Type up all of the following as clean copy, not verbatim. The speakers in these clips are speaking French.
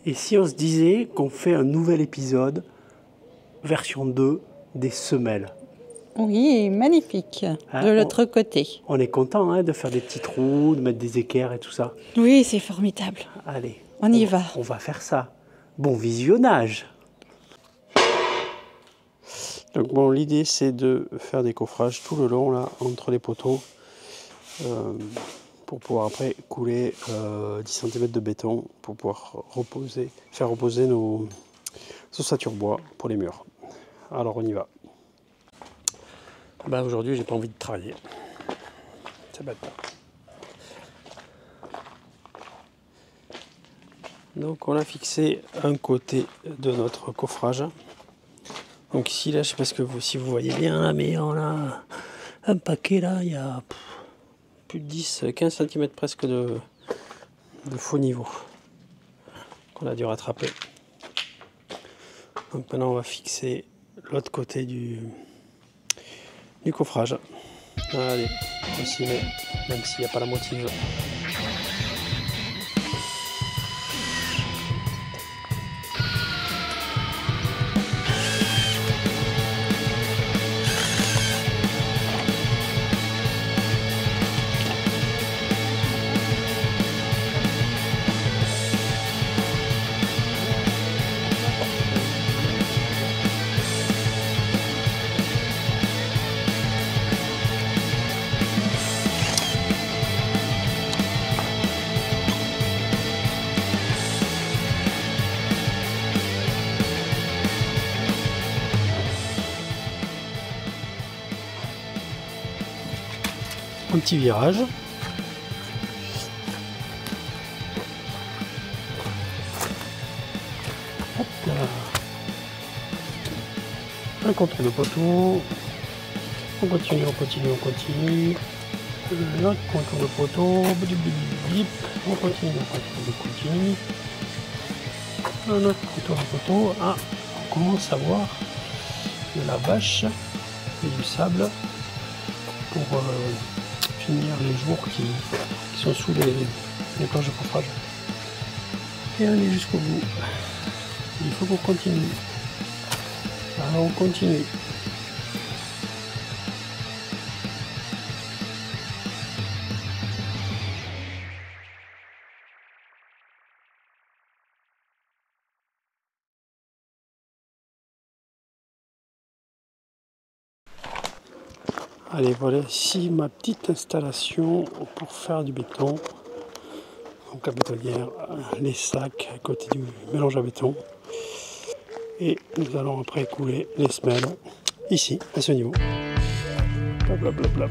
Et si on se disait qu'on fait un nouvel épisode, version 2, des semelles? Oui, magnifique, Hein, de l'autre côté. On est content hein, de faire des petits trous, de mettre des équerres et tout ça. Oui, c'est formidable. Allez, On y va. On va faire ça. Bon visionnage. Donc bon, l'idée c'est de faire des coffrages tout le long là, entre les poteaux, pour pouvoir après couler 10 cm de béton pour pouvoir faire reposer nos ossatures bois pour les murs. Alors on y va. Bah aujourd'hui j'ai pas envie de travailler. C'est bête. Donc on a fixé un côté de notre coffrage. Donc ici là, je sais pas si vous voyez bien, mais on a un paquet là, il y a plus de 10-15 cm presque de faux niveau qu'on a dû rattraper. Donc maintenant on va fixer l'autre côté du coffrage. Allez, on s'y met, même s'il n'y a pas la motive. Un petit virage. Hop là. Un contour de poteau. On continue, on continue, on continue. L'autre contour de poteau. On continue, on continue. Un autre contour de poteau. Ah, on commence à voir de la bâche et du sable pour finir les jours qui sont sous les planches de coffrage. Et aller jusqu'au bout. Il faut qu'on continue. Alors on continue. Allez, voilà ici ma petite installation pour faire du béton. Donc la bétonnière, les sacs à côté du mélange à béton. Et nous allons après couler les semelles ici, à ce niveau. Blablabla.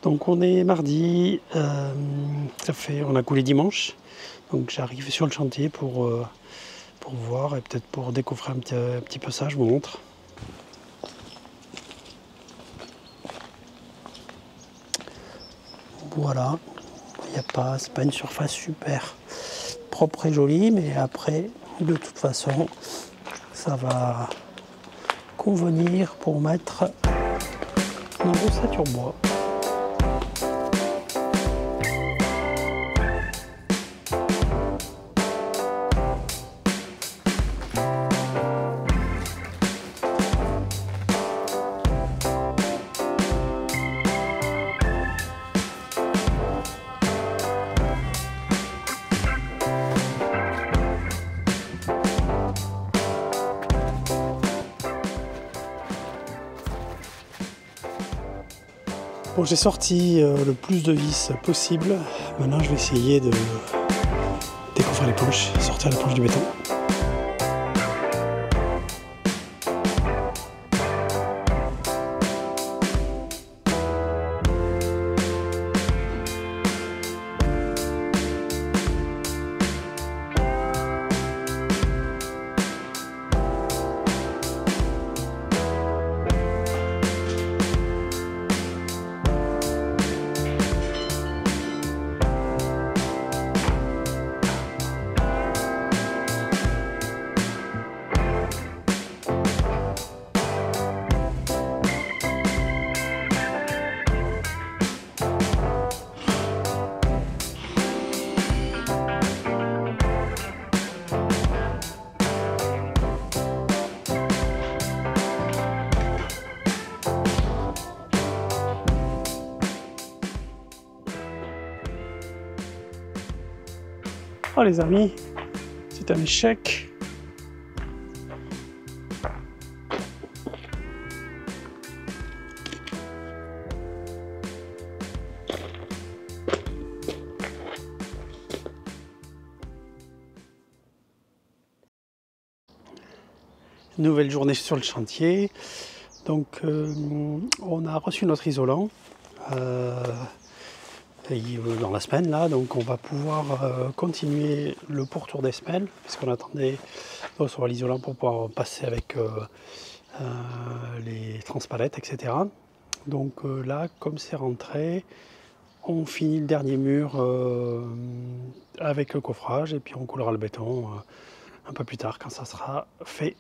Donc on est mardi, on a coulé dimanche, donc j'arrive sur le chantier pour voir et peut-être pour découvrir un petit peu ça, je vous montre. Voilà, c'est pas une surface super propre et jolie, mais après, de toute façon, ça va convenir pour mettre un ossature bois. Bon, j'ai sorti le plus de vis possible. Maintenant, je vais essayer de découvrir les planches, sortir les planches du béton. Oh les amis, c'est un échec. Nouvelle journée sur le chantier. Donc on a reçu notre isolant. Dans la semaine là, donc on va pouvoir continuer le pourtour des semelles puisqu'on attendait de recevoir l'isolant pour pouvoir passer avec les transpalettes, etc. Donc là, comme c'est rentré, on finit le dernier mur avec le coffrage et puis on coulera le béton un peu plus tard quand ça sera fait.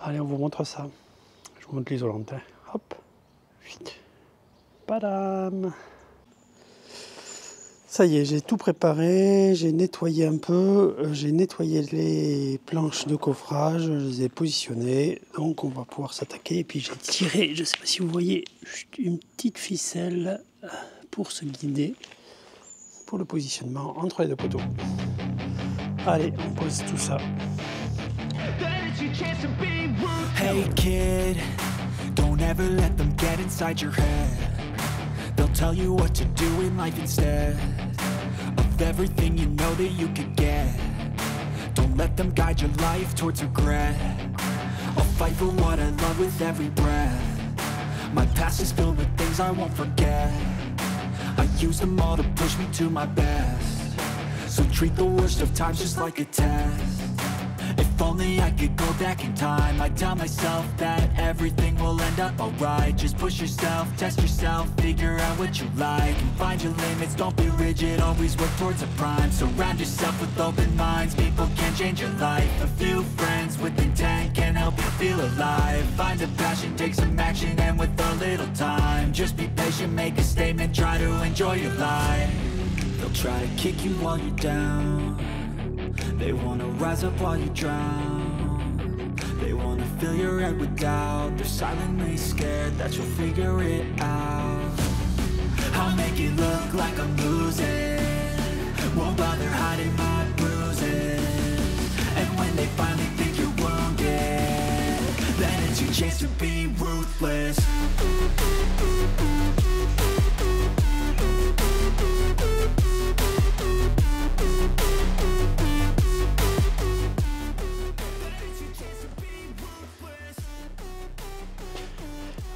Allez, on vous montre ça. Je vous montre l'isolant. Hop, padam. Ça y est, j'ai tout préparé, j'ai nettoyé un peu, j'ai nettoyé les planches de coffrage, je les ai positionnées, donc on va pouvoir s'attaquer. Et puis j'ai tiré, je ne sais pas si vous voyez, une petite ficelle pour se guider, pour le positionnement entre les deux poteaux. Allez, on pose tout ça. Hey kid, don't ever let them get inside your head. They'll tell you what to do in life instead of everything you know that you could get. Don't let them guide your life towards regret. I'll fight for what I love with every breath. My past is filled with things I won't forget. I use them all to push me to my best. So treat the worst of times just like a test. If only I could go back in time, I'd tell myself that everything will end up alright. Just push yourself, test yourself, figure out what you like, and find your limits, don't be rigid, always work towards a prime. Surround yourself with open minds, people can change your life. A few friends with intent can help you feel alive. Find a passion, take some action, and with a little time, just be patient, make a statement, try to enjoy your life. They'll try to kick you while you're down. They wanna rise up while you drown. They wanna fill your head with doubt. They're silently scared that you'll figure it out. I'll make it look like I'm losing, won't bother hiding my bruises. And when they finally think you're wounded, then it's your chance to be ruthless.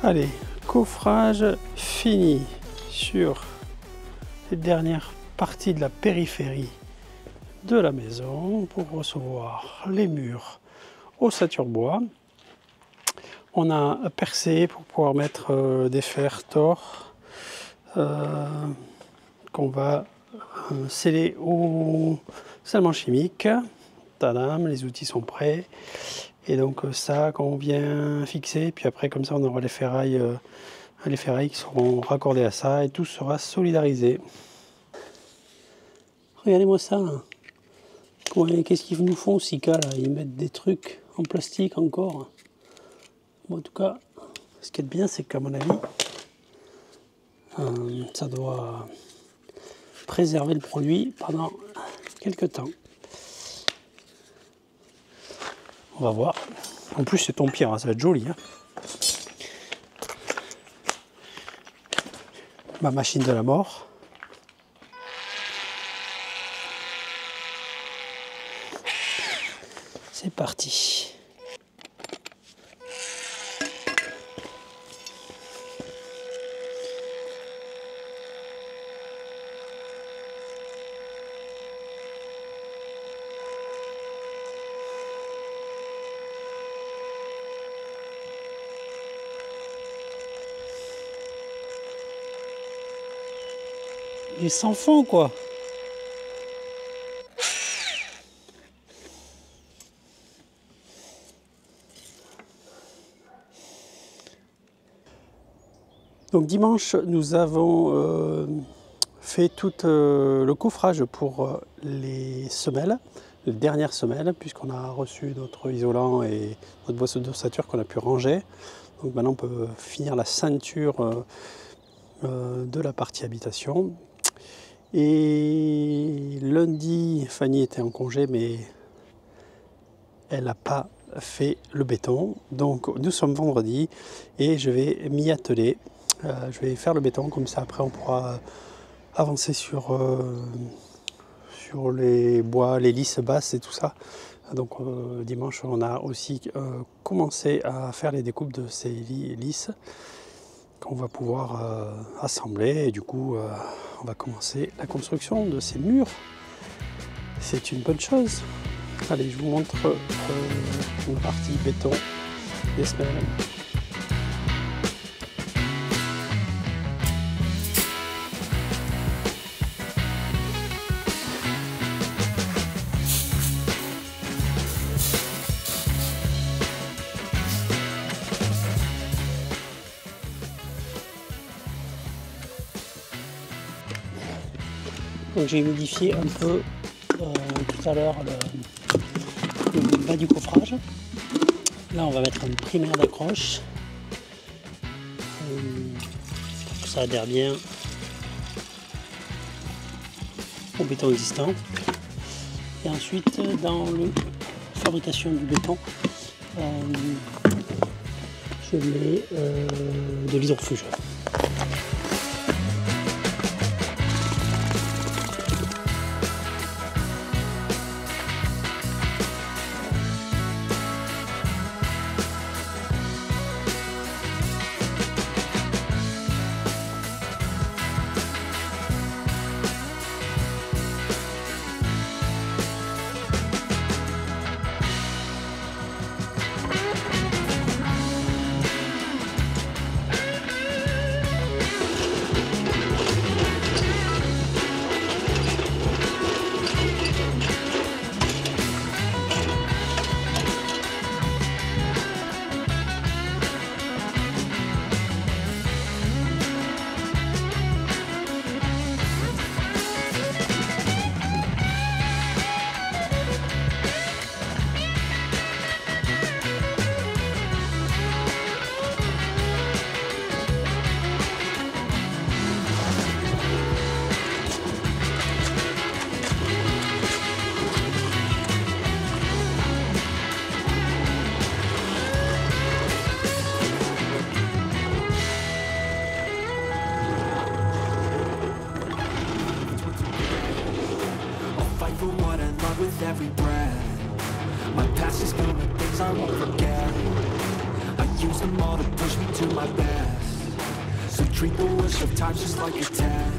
Allez, coffrage fini. sur les dernières parties de la périphérie de la maison pour recevoir les murs ossature bois. On a percé pour pouvoir mettre des fers tors qu'on va sceller au scellement chimique. Tadam, les outils sont prêts. Et donc ça, quand on vient fixer, puis après comme ça on aura les ferrailles qui seront raccordées à ça et tout sera solidarisé. Regardez-moi ça. Qu'est-ce qu'ils nous font Sika là? Ils mettent des trucs en plastique encore. Bon, en tout cas, ce qui est bien, c'est qu'à mon avis, ça doit préserver le produit pendant quelques temps. On va voir. En plus, c'est ton pire, hein, ça va être joli. Hein. Ma machine de la mort. C'est parti. Il est sans fond, quoi. Donc dimanche, nous avons fait tout le coffrage pour les semelles, les dernières semelles, puisqu'on a reçu notre isolant et notre boîte d'ossature qu'on a pu ranger. Donc maintenant, on peut finir la ceinture de la partie habitation. Et lundi, Fanny était en congé, mais elle n'a pas fait le béton. Donc nous sommes vendredi et je vais m'y atteler. Je vais faire le béton, comme ça après on pourra avancer sur les bois, les lisses basses et tout ça. Donc dimanche on a aussi commencé à faire les découpes de ces lisses qu'on va pouvoir assembler et du coup on va commencer la construction de ces murs. C'est une bonne chose. Allez, je vous montre une partie béton des semelles. Donc j'ai humidifié un peu tout à l'heure le bas du coffrage. Là on va mettre un primaire d'accroche pour que ça adhère bien au béton existant. Et ensuite dans la fabrication du béton, je mets de l'hydrofuge. With every breath, my past is filled with things I won't forget. I use them all to push me to my best. So treat the worst of times just like a test.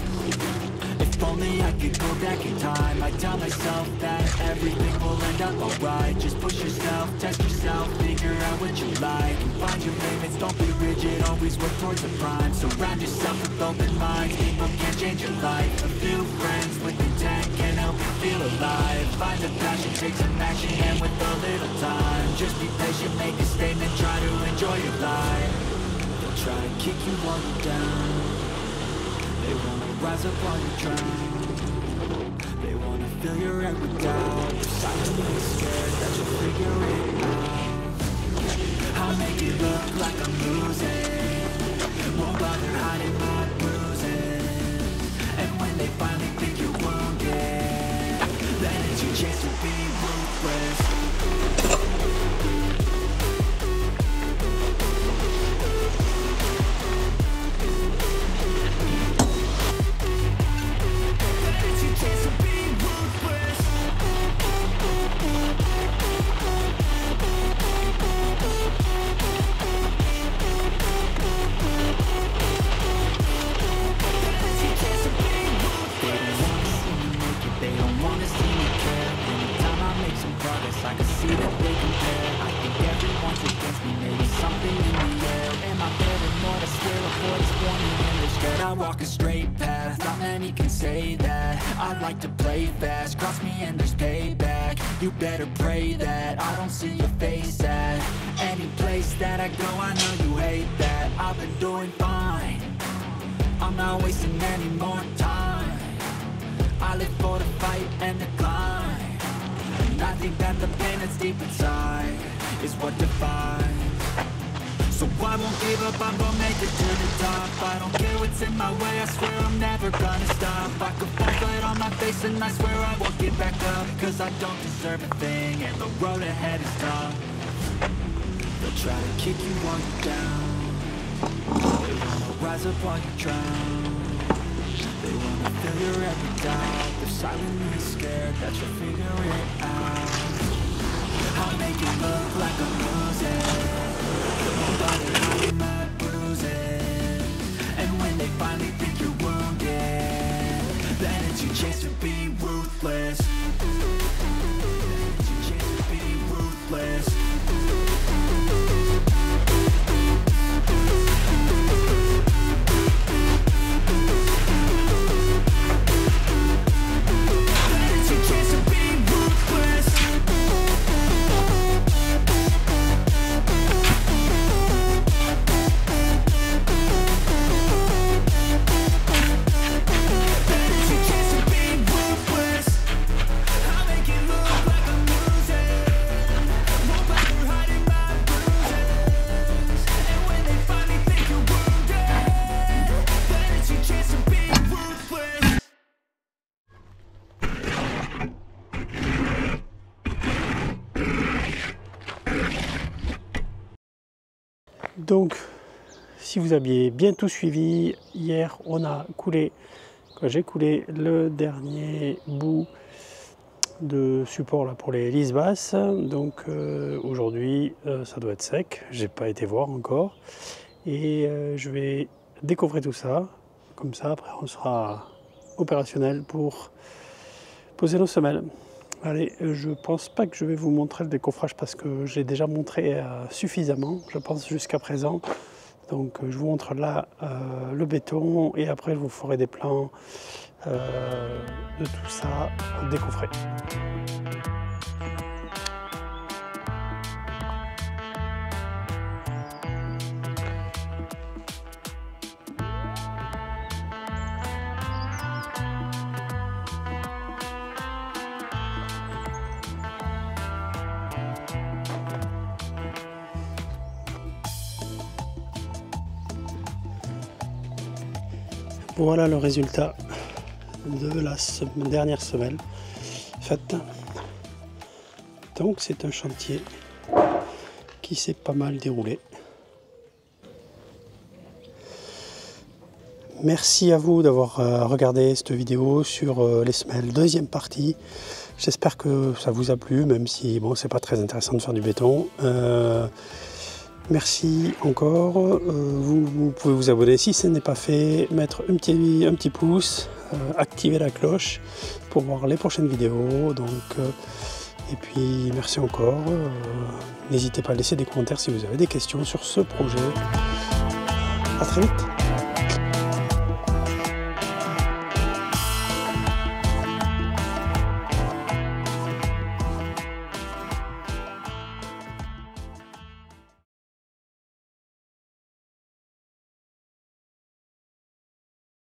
If only I could go back in time, I'd tell myself that everything will end up alright. Just push yourself, test yourself, figure out what you like, and find your limits, don't be rigid, always work towards the prime. Surround yourself with open minds, people can change your life. A few friends with intent can help you feel alive. Find a passion, take some action, and with a little time, just be patient, make a statement, try to enjoy your life. They'll try to kick you while you're down, they wanna rise up while you drown. They wanna fill your head with doubt. You're silently scared that you'll figure it out. I'll make it look like I'm losing, won't bother hiding my bruises. And when they finally think you're wounded, then it's your chance to be ruthless. I walk a straight path, not many can say that. I like to play fast, cross me and there's payback. You better pray that I don't see your face at any place that I go. I know you hate that. I've been doing fine, I'm not wasting any more time. I live for the fight and the climb, and I think that the pain that's deep inside is what defines. So I won't give up, I'm gonna make it to the top. I don't care what's in my way, I swear I'm never gonna stop. I could fall flat on my face and I swear I won't get back up, cause I don't deserve a thing and the road ahead is tough. They'll try to kick you while you're down, they wanna rise up while you drown. They wanna fill your head with doubt. They're silently scared that you'll figure it out. I'll make it look like I'm losing, bother hiding my bruises. And when they finally think you're wounded, then it's your chance to be ruthless. It's your chance to be ruthless. Donc, si vous aviez bien tout suivi, hier on a coulé, j'ai coulé le dernier bout de support là pour les hélices basses. Donc aujourd'hui ça doit être sec, j'ai pas été voir encore. Et je vais découvrir tout ça, comme ça après on sera opérationnel pour poser nos semelles. Allez, je pense pas que je vais vous montrer le décoffrage parce que j'ai déjà montré suffisamment, je pense, jusqu'à présent. Donc je vous montre là le béton et après je vous ferai des plans de tout ça décoffré. Voilà le résultat de la dernière semelle faite. Donc c'est un chantier qui s'est pas mal déroulé. Merci à vous d'avoir regardé cette vidéo sur les semelles, deuxième partie. J'espère que ça vous a plu, même si bon, c'est pas très intéressant de faire du béton. Merci encore. Vous pouvez vous abonner si ce n'est pas fait, mettre un petit pouce, activer la cloche pour voir les prochaines vidéos. Et puis merci encore. N'hésitez pas à laisser des commentaires si vous avez des questions sur ce projet. À très vite.